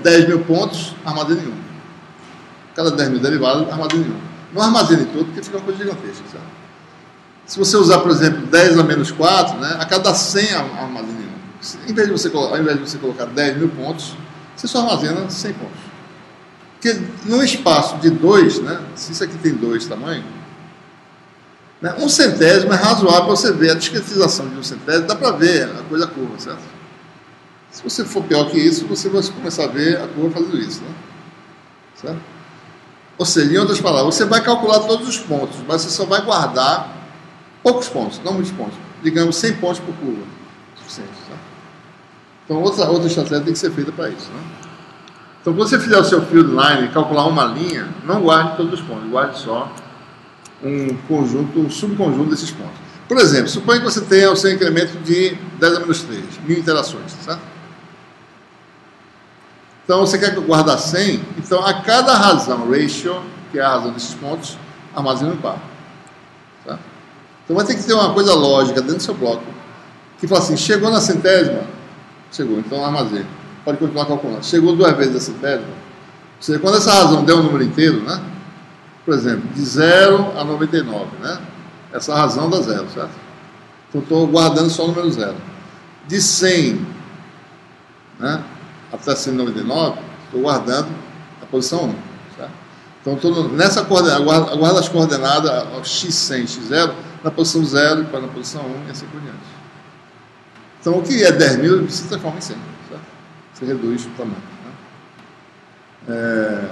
S1: 10 mil pontos, armazene 1. A cada 10 mil derivados, armazene 1. Não armazene tudo, porque fica uma coisa gigantesca, certo? Se você usar, por exemplo, 10 a menos 4, né, a cada 100 armazene 1. Ao invés de você colocar 10 mil pontos, você só armazena 100 pontos. Porque num espaço de 2, né, se isso aqui tem 2 tamanho, Né? Um centésimo é razoável para você ver a discretização de um centésimo, dá para ver a coisa curva, certo? Se você for pior que isso, você vai começar a ver a curva fazendo isso, né? Certo? Ou seja, em outras palavras, você vai calcular todos os pontos, mas você só vai guardar poucos pontos, não muitos pontos. Digamos 100 pontos por curva. Suficiente, certo? Então, outra estratégia tem que ser feita para isso, né? Então, quando você fizer o seu field line e calcular uma linha, não guarde todos os pontos, guarde só um conjunto, um subconjunto desses pontos. Por exemplo, suponha que você tenha o seu incremento de 10 a menos 3, 1000 interações, certo? Então, você quer guardar 100, então a cada razão, ratio, que é a razão desses pontos, armazena um par. Certo? Então, vai ter que ter uma coisa lógica dentro do seu bloco, que fala assim, chegou na centésima, chegou, então armazena. Pode continuar calculando. Chegou 2 vezes a centésima, ou seja, quando essa razão der um número inteiro, né? Por exemplo, de 0 a 99, né? Essa razão dá 0, certo? Então, estou guardando só o número 0. De 100, né? Até 199, estou guardando a posição 1. Certo? Então, estou nessa coordenada, guardo as coordenadas x100, x0, na posição 0 e para na posição 1 e assim por diante. Então, o que é 10.000 se transforma em 100. Certo? Você reduz o tamanho. Né?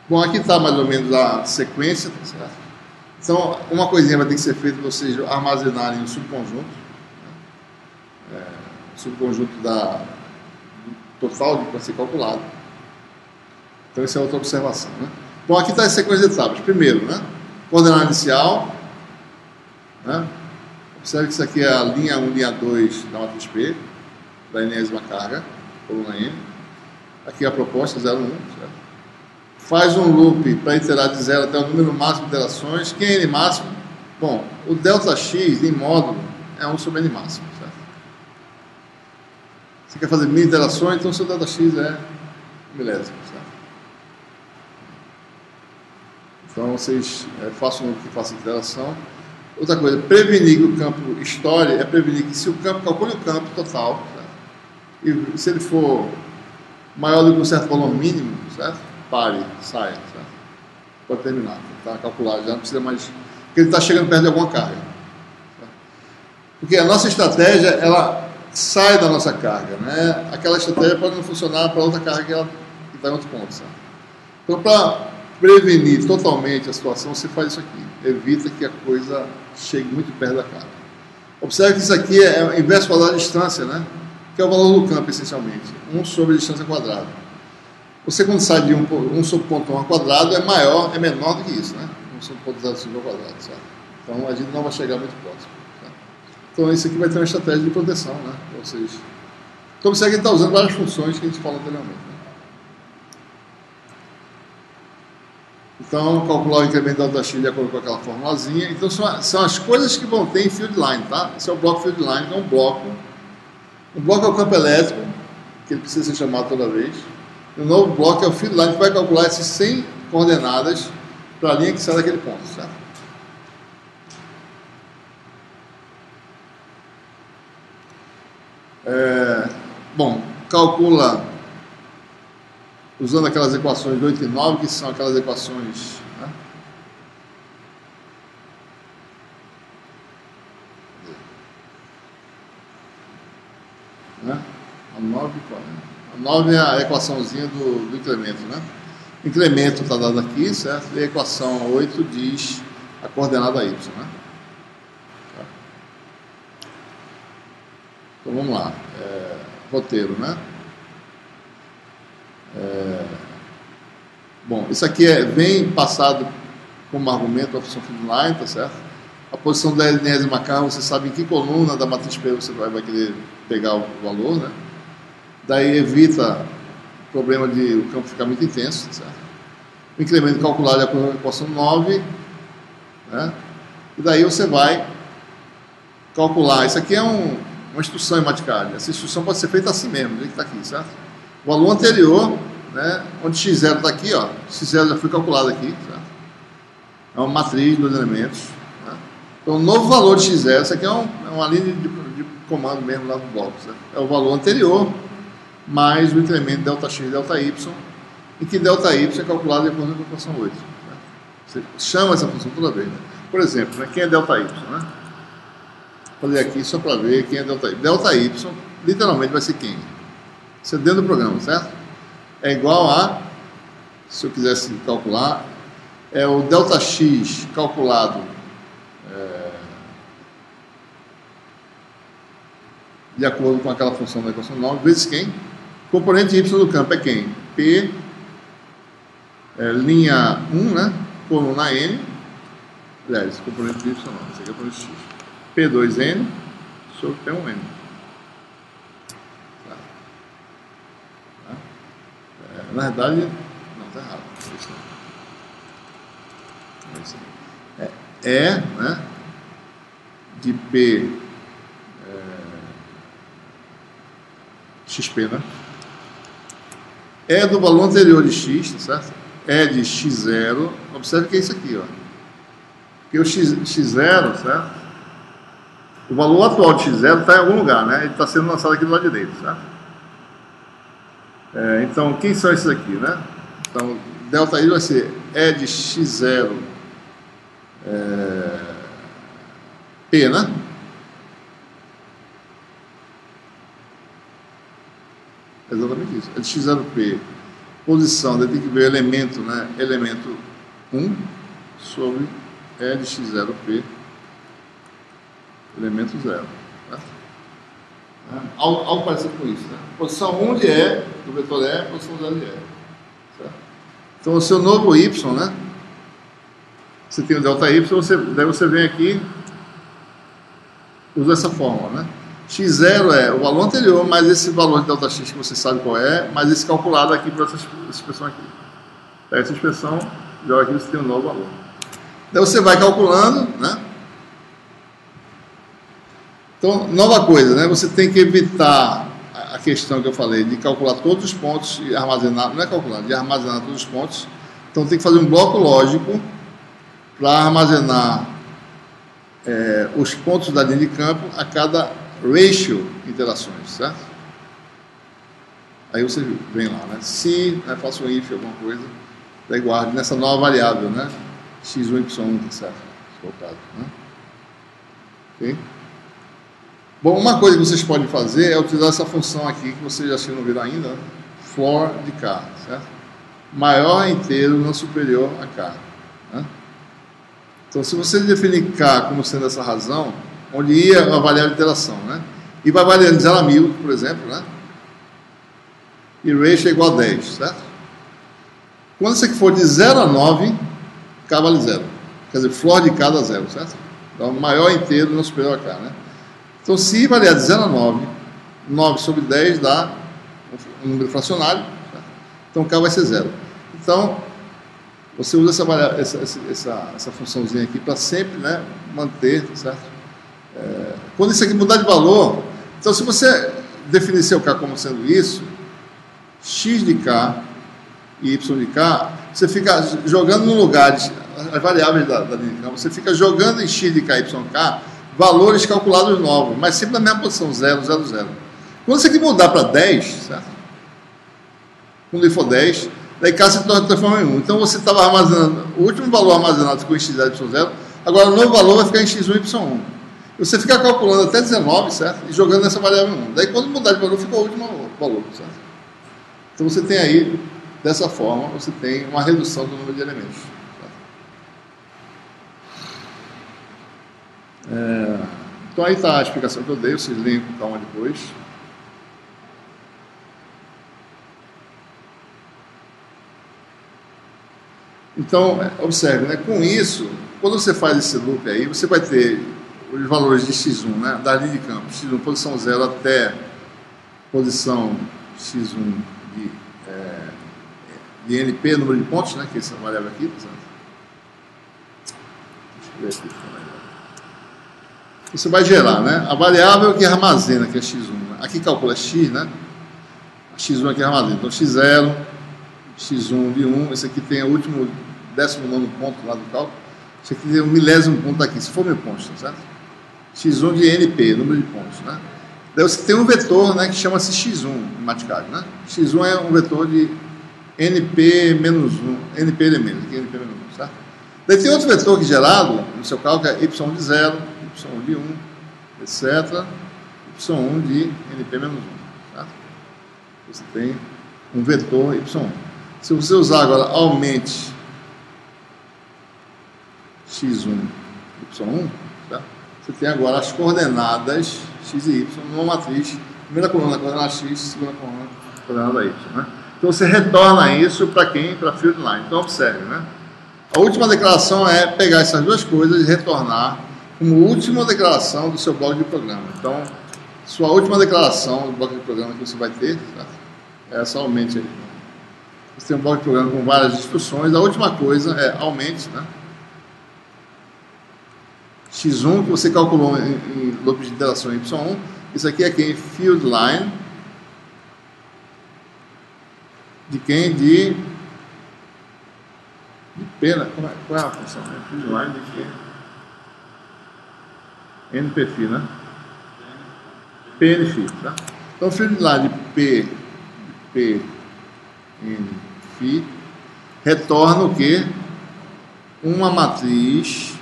S1: Bom, aqui está mais ou menos a sequência. Certo? Então, uma coisinha vai ter que ser feita para vocês armazenarem um subconjunto. Né? Subconjunto do total que vai ser calculado. Então, essa é outra observação. Né? Bom, aqui está a sequência de etapas. Primeiro, né? Coordenada inicial. Né? Observe que isso aqui é a linha 1, linha 2 da matriz P, da enésima carga, coluna N. Aqui é a proposta 0,1. Certo? Faz um loop para iterar de 0 até o número máximo de iterações. Quem é N máximo? Bom, o ΔX em módulo é 1 sobre N máximo. Certo? Você quer fazer 1000 interações, então o seu ΔX é milésimo. Certo? Então vocês façam o que façam interação. Outra coisa, prevenir que o campo estoure é prevenir que se o campo, calcule o campo total, certo? E se ele for maior do que um certo valor mínimo, certo? Pare, saia, certo? Pode terminar, está calculado, já não precisa mais, porque ele está chegando perto de alguma carga. Certo? Porque a nossa estratégia, ela sai da nossa carga, né? Aquela estratégia pode não funcionar para outra carga que está em outro ponto, certo? Então, para prevenir totalmente a situação, você faz isso aqui, evita que a coisa chegue muito perto da carga. Observe que isso aqui é o inverso do valor da distância, né? Que é o valor do campo, essencialmente, 1 sobre a distância quadrada. Você, quando sai de 1 sobre ponto 1 ao quadrado, é menor do que isso, né? 1 sobre ponto 0 ao quadrado, certo? Então, a gente não vai chegar muito próximo. Certo? Então, isso aqui vai ter uma estratégia de proteção, né? Para vocês. Então, você está usando várias funções que a gente falou anteriormente. Né? Então, calcular o incremento da ΔX de acordo com aquela formulazinha. Então, são as coisas que vão ter em field line, tá? Esse é o bloco field line, que é um bloco. Um bloco é o campo elétrico, que ele precisa ser chamado toda vez. E o novo bloco é o field line, que vai calcular essas 100 coordenadas para a linha que sai daquele ponto, certo? Bom, calcula usando aquelas equações de 8 e 9, que são aquelas equações, né? A 9 é a equaçãozinha do incremento, né? O incremento está dado aqui, certo? E a equação 8 diz a coordenada y, né? Então vamos lá. Roteiro, né? Bom, isso aqui vem passado como argumento a função field line, tá certo? A posição da enésima carga, você sabe em que coluna da matriz P você vai querer pegar o valor, né? Daí evita o problema de o campo ficar muito intenso, tá certo? O incremento calculado é a equação 9, né? E daí você vai calcular. Isso aqui é uma instrução em Mathcad. Essa instrução pode ser feita assim mesmo, do jeito que está aqui, certo? O valor anterior, né, onde x0 está aqui, ó, x0 já foi calculado aqui, certo? É uma matriz dos elementos. Né? Então, o novo valor de x0, isso aqui é uma linha de comando mesmo lá do bloco, certo? É o valor anterior, mais o incremento ΔX e ΔY, em que ΔY é calculado de acordo com a equação 8. Certo? Você chama essa função toda vez. Né? Por exemplo, né, quem é ΔY? Né? Vou fazer aqui só para ver quem é ΔY. ΔY, literalmente, vai ser quem? Isso é dentro do programa, certo? É igual a, se eu quisesse calcular, é o ΔX calculado de acordo com aquela função da equação 9, vezes quem? Componente Y do campo é quem? P, linha 1, né? Coluna N, aliás, componente Y não, esse aqui é componente X. P2N sobre P1N. Tá. Tá. Na verdade, não, está errado. Né? De P XP, né? É do valor anterior de X, tá certo? É de X0. Observe que é isso aqui, ó. Porque o X0, certo? O valor atual de X0 está em algum lugar, né? Ele está sendo lançado aqui do lado direito, certo? Então, quem são esses aqui, né? Então, ΔY vai ser E de X0 P, né? Exatamente isso. É de X0P, posição, daí tem que ver o elemento, né? Elemento 1 sobre E de X0P, elemento 0. Tá? Algo parecido com isso, né? Posição 1 de E, do vetor E, posição 0 de E. Certo? Então, o seu novo Y, né? Você tem o ΔY, daí você vem aqui, usa essa fórmula, né? X0 é o valor anterior, mais esse valor de ΔX que você sabe qual é, mais esse calculado aqui para essa expressão aqui. Pega essa expressão, joga aqui, você tem um novo valor. Daí você vai calculando, né? Então, nova coisa, né? Você tem que evitar a questão que eu falei de calcular todos os pontos e armazenar, não é calcular, de armazenar todos os pontos. Então, tem que fazer um bloco lógico para armazenar os pontos da linha de campo a cada ratio interações, certo? Aí você vem lá, né? Se, né, faça um if, alguma coisa, daí guarde nessa nova variável, né? x1, y1, tá certo? Se for o caso, né? Ok? Bom, uma coisa que vocês podem fazer é utilizar essa função aqui, que vocês já não viram ainda, né? For de k, certo? Maior inteiro não superior a k, né? Então, se você definir k como sendo essa razão, onde ia a variável de interação, né? E vai variando de 0 a 1000, por exemplo, né? E ratio é igual a 10, certo? Quando isso aqui for de 0 a 9, k vale 0. Quer dizer, floor de k dá 0, certo? Então, maior inteiro não superior a k, né? Então, se variar de 0 a 9, 9 sobre 10 dá um número fracionário, certo? Então, k vai ser 0. Então, você usa essa funçãozinha aqui para sempre, né, manter, certo? Quando isso aqui mudar de valor, então se você definir seu k como sendo isso, x de k e y de k, você fica jogando no lugar as variáveis da linha de campo, você fica jogando em x de k e y de k valores calculados novos, mas sempre na mesma posição, 0, 0, 0. Quando isso aqui mudar para 10, certo? Quando ele for 10, daí k se transforma em 1. Então você estava armazenando, o último valor armazenado ficou em x0 e y0, agora o novo valor vai ficar em x1 e y1. Você fica calculando até 19, certo? E jogando nessa variável 1. Daí quando mudar de valor, fica o último valor, certo? Então você tem aí, dessa forma, você tem uma redução do número de elementos. Então aí está a explicação que eu dei, vocês leem com calma depois. Então, observe, né? Com isso, quando você faz esse loop aí, você vai ter os valores de x1, né, da linha de campo, x1, posição 0 até posição x1 de NP, número de pontos, né, que é essa variável aqui. Deixa eu ver aqui. Você vai gerar, né, a variável que armazena, que é x1. Né? Aqui calcula x, né? x1 aqui armazena. Então, x0, x1 de 1, esse aqui tem o último 19º ponto lá do cálculo. Esse aqui tem o 1000º ponto aqui, se for 1000 pontos, tá certo? x1 de NP, número de pontos, né? Daí você tem um vetor, né, que chama-se x1 em Mathcad, né? x1 é um vetor de NP menos 1, NP elementos, aqui é NP menos 1, certo? Daí tem outro vetor que gerado no seu cálculo, que é y de 0, y de 1, etc. y1 de np menos 1. Certo? Você tem um vetor y1. Se você usar agora aumente x1, y1, certo? Você tem agora as coordenadas x e y numa matriz. Primeira coluna, coordenada x, segunda coluna, coordenada y. Né? Então você retorna isso para quem? Para field line. Então observe, né? A última declaração é pegar essas duas coisas e retornar como última declaração do seu bloco de programa. Então, sua última declaração do bloco de programa que você vai ter, certo? É essa aumente aí. Você tem um bloco de programa com várias instruções. A última coisa é aumente, né? x1 que você calculou em loop de interação y1. Isso aqui é quem? Field line. De quem? De P, né? Qual é a função? Field line de quê? NPFi, né? PNFi, tá? Então, field line de PNFi retorna o quê? Uma matriz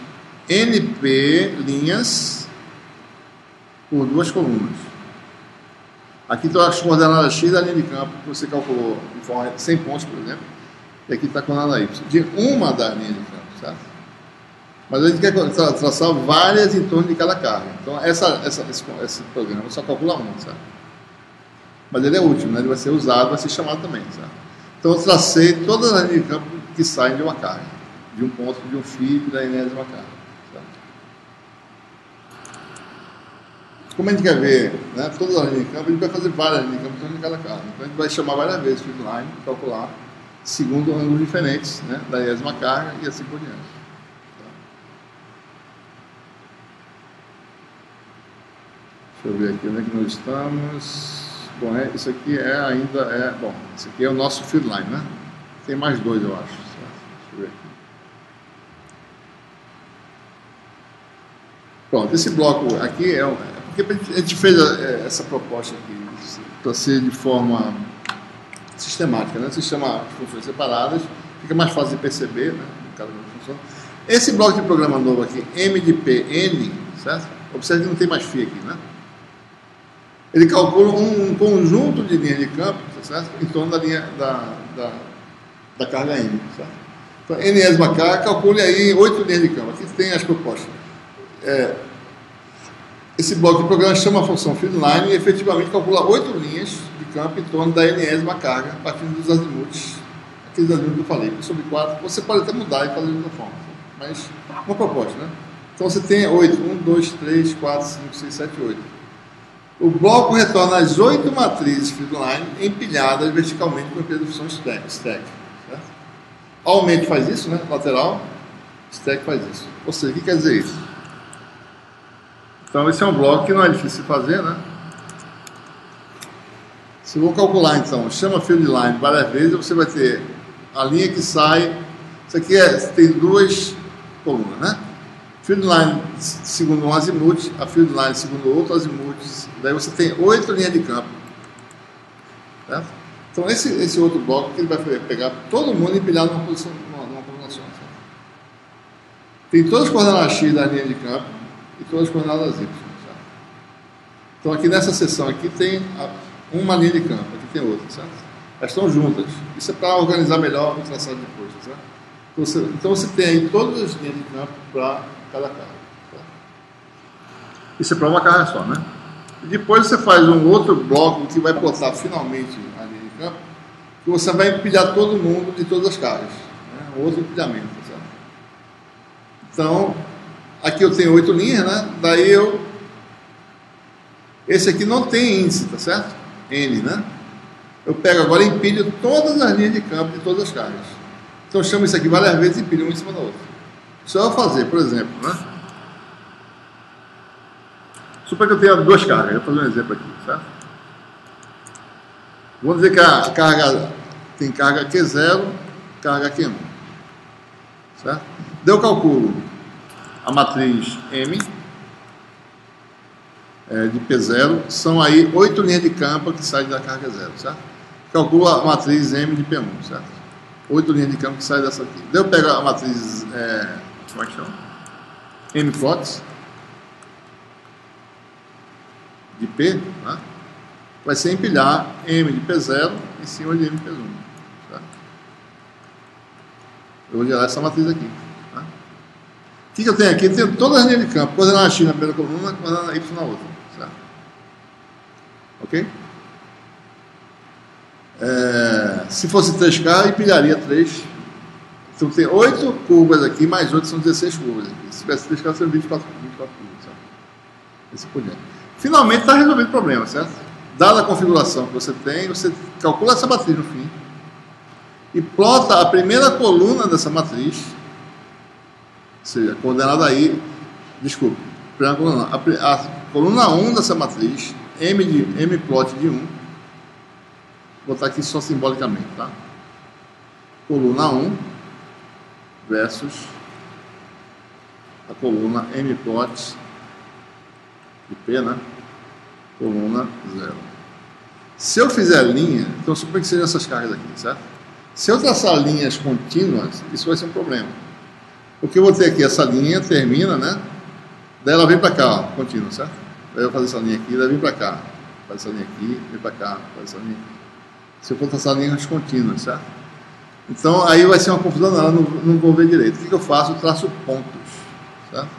S1: NP linhas por duas colunas. Aqui estão as coordenadas x da linha de campo que você calculou de forma 100 pontos, por exemplo. E aqui está a coordenada y de uma das linhas de campo, certo? Mas a gente quer traçar várias em torno de cada carga. Então, esse programa só calcula uma, certo? Mas ele é útil, né? Ele vai ser usado, vai ser chamado também, certo? Então, eu tracei todas as linhas de campo que saem de uma carga, de um ponto, de um fio da enésima carga. Como a gente quer ver, né, todas as linhas de campo, a gente vai fazer várias linhas de campo em cada carga. Então a gente vai chamar várias vezes o field line, calcular, segundo ângulos diferentes, né, da enésima carga e assim por diante. Deixa eu ver aqui onde é que nós estamos. Bom, isso aqui isso aqui é o nosso field line, né? Tem mais dois, eu acho. Deixa eu ver aqui. Pronto, esse bloco aqui porque a gente fez essa proposta aqui para ser de forma sistemática, né? Se chama funções separadas, fica mais fácil de perceber, né? Cada função. Esse bloco de programa novo aqui, M de P, N, certo? Observe que não tem mais φ aqui, né? Ele calcula um conjunto de linhas de campo, certo? Em torno da linha da carga N, certo? Então, Nésima carga, calcule aí 8 linhas de campo. Aqui tem as propostas. Esse bloco de programa chama a função fieldline e efetivamente calcula 8 linhas de campo em torno da enésima carga, partindo dos azimuths, aqueles azimuths que eu falei, sobre 4. Você pode até mudar e fazer de outra forma, mas uma proposta, né? Então você tem 8, 1, 2, 3, 4, 5, 6, 7, 8. O bloco retorna as 8 matrizes fieldline empilhadas verticalmente com a função stack, certo? Aumente faz isso, né? Lateral, stack faz isso. Ou seja, o que quer dizer isso? Então, esse é um bloco que não é difícil de fazer, né? Se eu vou calcular, então, chama field line várias vezes, você vai ter a linha que sai. Isso aqui tem duas colunas, né? Field line segundo um azimuth, a field line segundo outro azimuth. Daí você tem 8 linhas de campo. Certo? Então, esse outro bloco que ele vai pegar todo mundo e empilhar numa posição, numa combinação. Certo? Tem todas as coordenadas x da linha de campo e todas as coordenadas y. Certo? Então, aqui nessa seção aqui tem uma linha de campo, aqui tem outra, certo? Elas estão juntas. Isso é para organizar melhor o traçado de coisas, certo? Então, você tem aí todas as linhas de campo para cada carga. Certo? Isso é para uma carga só, né? E depois você faz um outro bloco que vai plotar finalmente a linha de campo, que você vai empilhar todo mundo de todas as cargas. Né? Um outro empilhamento, certo? Então, aqui eu tenho 8 linhas, né? Daí esse aqui não tem índice, tá certo? N, né? Eu pego agora e empilho todas as linhas de campo de todas as cargas. Então eu chamo isso aqui várias vezes e empilho uma em cima da outra. Só eu fazer, por exemplo, né? Suponha que eu tenha 2 cargas. Eu vou fazer um exemplo aqui, certo? Vamos dizer que a carga tem carga Q0, carga Q1. Certo? Daí eu calculo a matriz M de P0, são aí 8 linhas de campo que saem da carga 0, certo? Calcula a matriz M de P1, certo? 8 linhas de campo que saem dessa aqui. Daí eu pego a matriz, como é que chama? M-plot de P, né? Vai ser empilhar M de P0 em cima de M de P1. Certo? Eu vou gerar essa matriz aqui. Tá? O que eu tenho aqui? Eu tenho todas as linhas de campo, coordenada X na primeira coluna, coordenada Y na outra. Certo? Ok? Se fosse 3K, empilharia 3. Então tem 8 curvas aqui, mais 8 são 16 curvas aqui. Se tivesse 3K, seriam 24 curvas. Certo? Esse por diante. Finalmente está resolvido o problema, certo? Dada a configuração que você tem, você calcula essa matriz no fim e plota a primeira coluna dessa matriz, ou seja, coordenada aí, desculpe, a coluna 1 dessa matriz, M plot de 1, vou botar aqui só simbolicamente, tá? Coluna 1 versus a coluna M plot de P, né? Coluna 0. Se eu fizer linha, então suponho que sejam essas cargas aqui, certo? Se eu traçar linhas contínuas, isso vai ser um problema. Porque eu vou ter aqui essa linha, termina, né? Daí ela vem para cá, ó, contínua, certo? Daí eu vou fazer essa linha aqui, daí vem para cá. Faz essa linha aqui, vem para cá, faz essa linha aqui. Se eu for traçar linhas contínuas, certo? Então aí vai ser uma confusão, ela não vou ver direito. O que eu faço? Eu traço pontos, certo?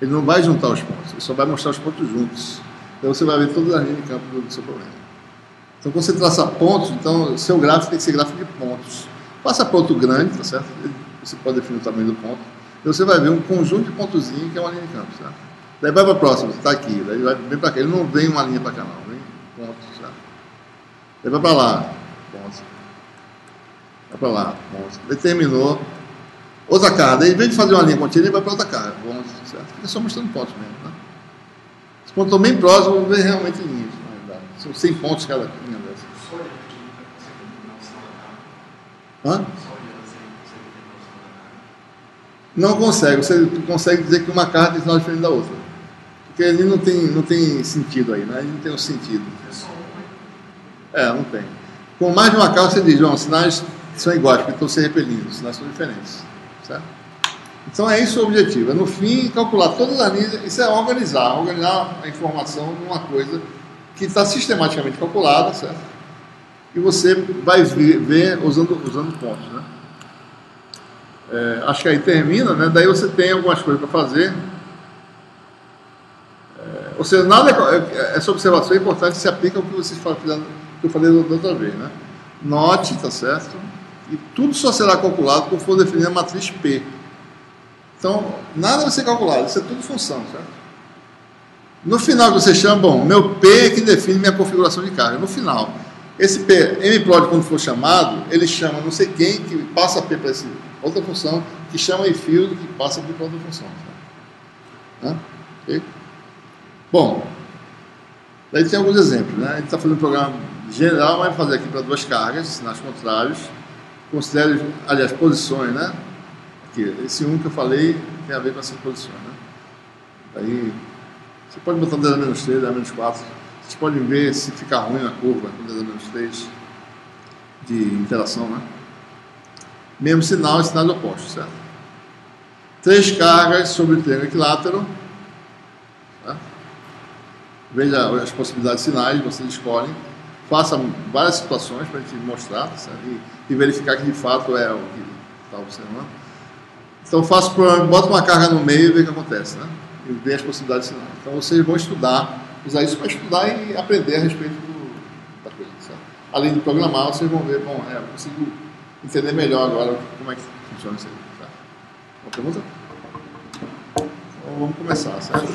S1: Ele não vai juntar os pontos, ele só vai mostrar os pontos juntos. Então você vai ver todas as linhas de campo do seu problema. Então quando você traça pontos, então o seu gráfico tem que ser gráfico de pontos. Faça ponto grande, tá certo? Você pode definir o tamanho do ponto. E você vai ver um conjunto de pontozinhos que é uma linha de campo, certo? Daí vai para a próxima, está aqui, daí vem para cá. Ele não vem uma linha para cá não, vem pontos, certo? Daí vai para lá, pontos. Vai para lá, pontos. Daí terminou. Outra carga, daí em vez de fazer uma linha contínua, ele vai para outra carga, pontos, certo? Fica só mostrando pontos mesmo, né? Os pontos estão bem próximos, vou ver realmente linhas. São 100 pontos cada linha dessa. Hã? Não consegue. Você consegue dizer que uma carta tem sinal diferente da outra. Porque ali não tem sentido aí, né? Ali não tem um sentido. Não tem. Com mais de uma carta você diz, João, os sinais são iguais, porque estão se repelindo, os sinais são diferentes. Certo? Então é isso o objetivo. É no fim calcular todas as linhas. Isso é organizar a informação numa coisa que está sistematicamente calculada, certo? E você vai ver usando pontos, né? Acho que aí termina, né? Daí você tem algumas coisas para fazer. Ou seja, essa observação é importante, se aplica ao que vocês fizeram, que eu falei da outra vez, né? Note, tá certo? E tudo só será calculado quando for definir a matriz P. Então, nada vai ser calculado, isso é tudo função, certo? No final que você chama, bom, meu P é que define minha configuração de carga. No final, esse P, MPlot, quando for chamado, ele chama não sei quem que passa P para essa outra função, que chama IField, que passa P para outra função. Tá? Okay? Bom, daí tem alguns exemplos, né? A gente está fazendo um programa geral, mas vai fazer aqui para 2 cargas, sinais contrários. Considere, aliás, posições, né? Aqui, esse 1 que eu falei tem a ver com essas posições, né? Daí você pode botar 10 a menos 3, 10 a menos 4. Vocês podem ver se fica ruim a curva com 10 a menos 3 de interação, né? Mesmo sinal e sinais opostos, certo? 3 cargas sobre o triângulo equilátero. Tá? Veja as possibilidades de sinais, vocês escolhem. Faça várias situações para a gente mostrar, certo? E verificar que de fato é o que está observando. Então bota uma carga no meio e vê o que acontece, né? E ver as possibilidades de sinais. Então vocês vão usar isso para estudar e aprender a respeito da coisa, certo? Além de programar, vocês vão ver, bom, eu consigo entender melhor agora como é que funciona isso aí, certo? Uma pergunta? Então vamos começar, certo?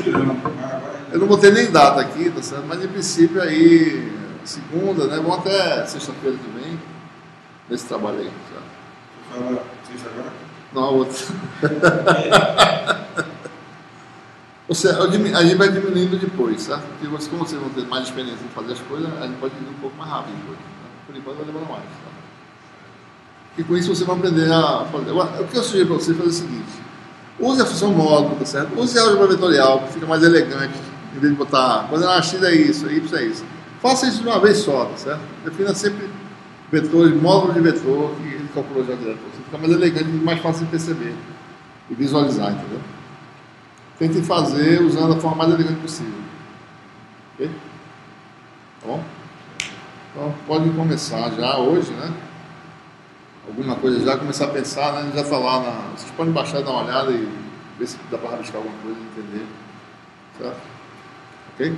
S1: Eu não botei nem data aqui, tá certo? Mas em princípio aí, segunda, né? Vamos até sexta-feira que vem nesse trabalho aí, certo?
S2: Você fala sexta agora?
S1: Não, outra. Ou seja, a gente vai diminuindo depois, certo? Porque como vocês vão ter mais experiência em fazer as coisas, a gente pode ir um pouco mais rápido depois. Tá? Por enquanto vai demorar mais. Tá? E com isso você vai aprender a fazer. Agora, o que eu sugiro para você é fazer o seguinte: use a função módulo, tá certo? Use a álgebra vetorial, que fica mais elegante, em vez de botar coordenada X é isso, Y é isso. Faça isso de uma vez só, tá certo? Defina sempre vetores, módulo de vetor, que ele calculou já direto. Você fica mais elegante e mais fácil de perceber e visualizar, entendeu? Tente fazer usando a forma mais elegante possível. Ok? Tá bom? Então pode começar já hoje, né? Alguma coisa já, começar a pensar, né? Já falar vocês podem baixar, dar uma olhada e ver se dá para rabiscar alguma coisa e entender. Certo? Ok?